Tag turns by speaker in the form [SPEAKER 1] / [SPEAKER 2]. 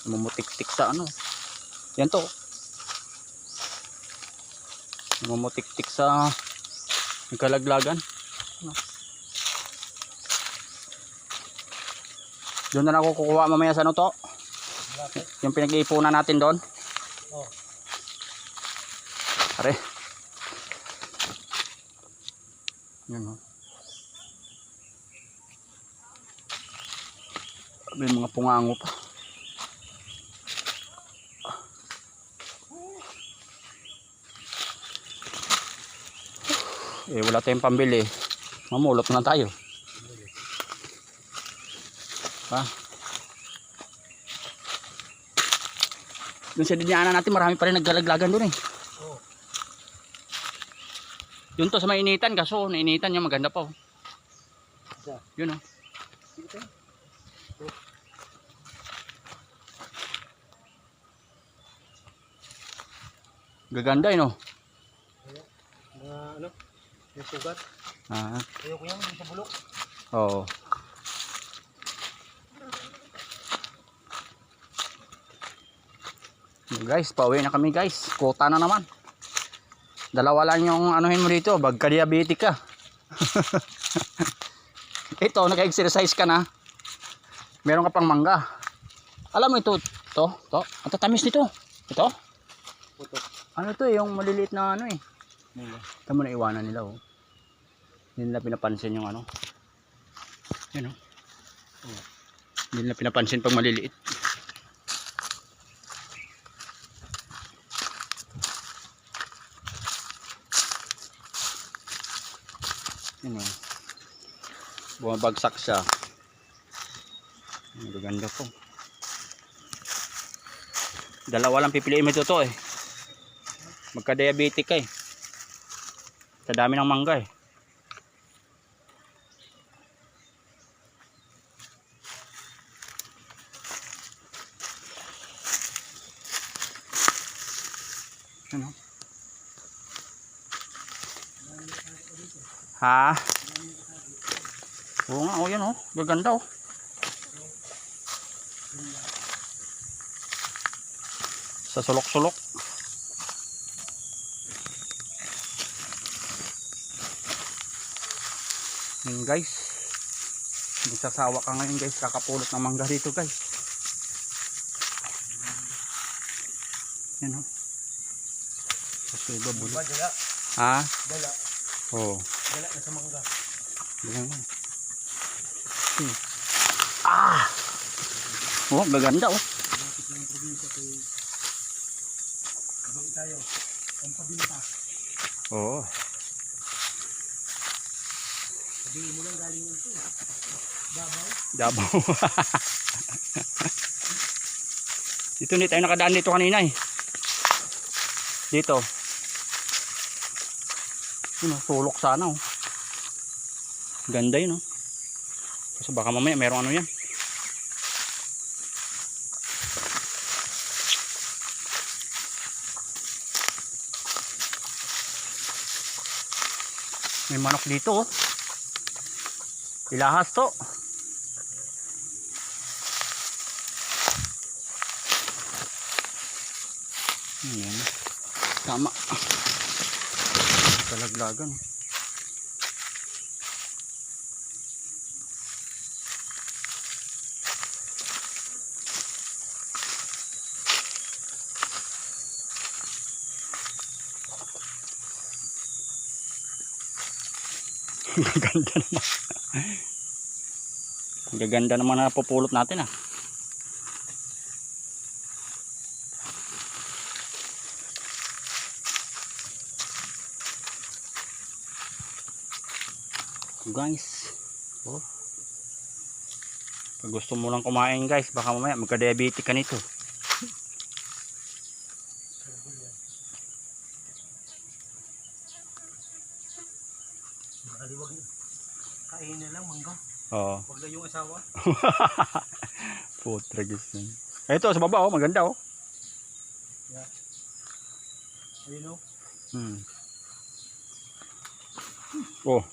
[SPEAKER 1] Namumutik-tik sa ano. Yan to. Namumutik-tik sa kalaglagan. Ano? Doon na ako kukuha mamaya sa ano to. Yung pinag-iipunan natin doon.
[SPEAKER 2] Oh.
[SPEAKER 1] Are. Yan o. May mga pungango pa. Eh wala tayong pambili. Mamulot na tayo. Ha? Doon sa dinaanan natin marami pa rin naggalaglagan doon eh.
[SPEAKER 2] Oh.
[SPEAKER 1] Yun to sa mainitan kaso nainitan niya maganda pa oh. Yun oh. Gaganda yun oh.
[SPEAKER 2] Mga ano? Yung sugat.
[SPEAKER 1] Ah.
[SPEAKER 2] Ayoko yan, yung sa bulok.
[SPEAKER 1] Oo. Guys, pauwi na kami guys. Kota na naman. Dalawa lang yung anuhin mo dito. Bagka-diabetic ka. Ito, naka-exercise ka na. Meron ka pang mangga. Alam mo ito. Ito. Ang tatamis nito. Ito.
[SPEAKER 2] Puto.
[SPEAKER 1] Ano to yung maliliit na ano eh. Tama na iwanan nila oh. Hindi nila pinapansin yung ano. Yan oh. Hindi nila pinapansin pag maliliit. Yan oh. Bumabagsak siya. Maganda po. Dalawa lang pipiliin mo ito eh. Magka-diabetic ka eh. Sa dami ng mangga eh. Ano? Ha? Oo nga, oh yan oh. Gaganda oh. Sa sulok-sulok. Yan guys. Magsasawa ka ngayon guys. Kakapulot ng mangga dito guys. Yan oh. Kasi iba bulot.
[SPEAKER 2] Dala.
[SPEAKER 1] Ha?
[SPEAKER 2] Dala.
[SPEAKER 1] Oo.
[SPEAKER 2] Dala na sa mangga.
[SPEAKER 1] Yan. Ah! Oh, gaganda oh.
[SPEAKER 2] Malapit lang ang probinsya kay Abang tayo. Ang pabinta.
[SPEAKER 1] Oo.
[SPEAKER 2] Sabihin mo lang galing ito. Davao.
[SPEAKER 1] Davao. Dito hindi tayo nakadaan dito kanina eh. Dito. Yun oh, tulok sana oh. Ganda yun oh. Kasi baka mamaya merong ano yan. May manok dito oh. Ilahas to. Ayan. Tama. Talaglagan. Gaganda naman. Gaganda naman na pupulot natin ah. Guys. Oh. Pag gusto mo lang kumain guys, baka mamaya magka-diabetic ka nito.
[SPEAKER 2] Maliwag na. Kain na lang mangga.
[SPEAKER 1] Oo.
[SPEAKER 2] Wag na yung asawa.
[SPEAKER 1] Putragis yan. Ito sa baba oh, maganda oh.
[SPEAKER 2] Yeah. Ayun oh.
[SPEAKER 1] Oh.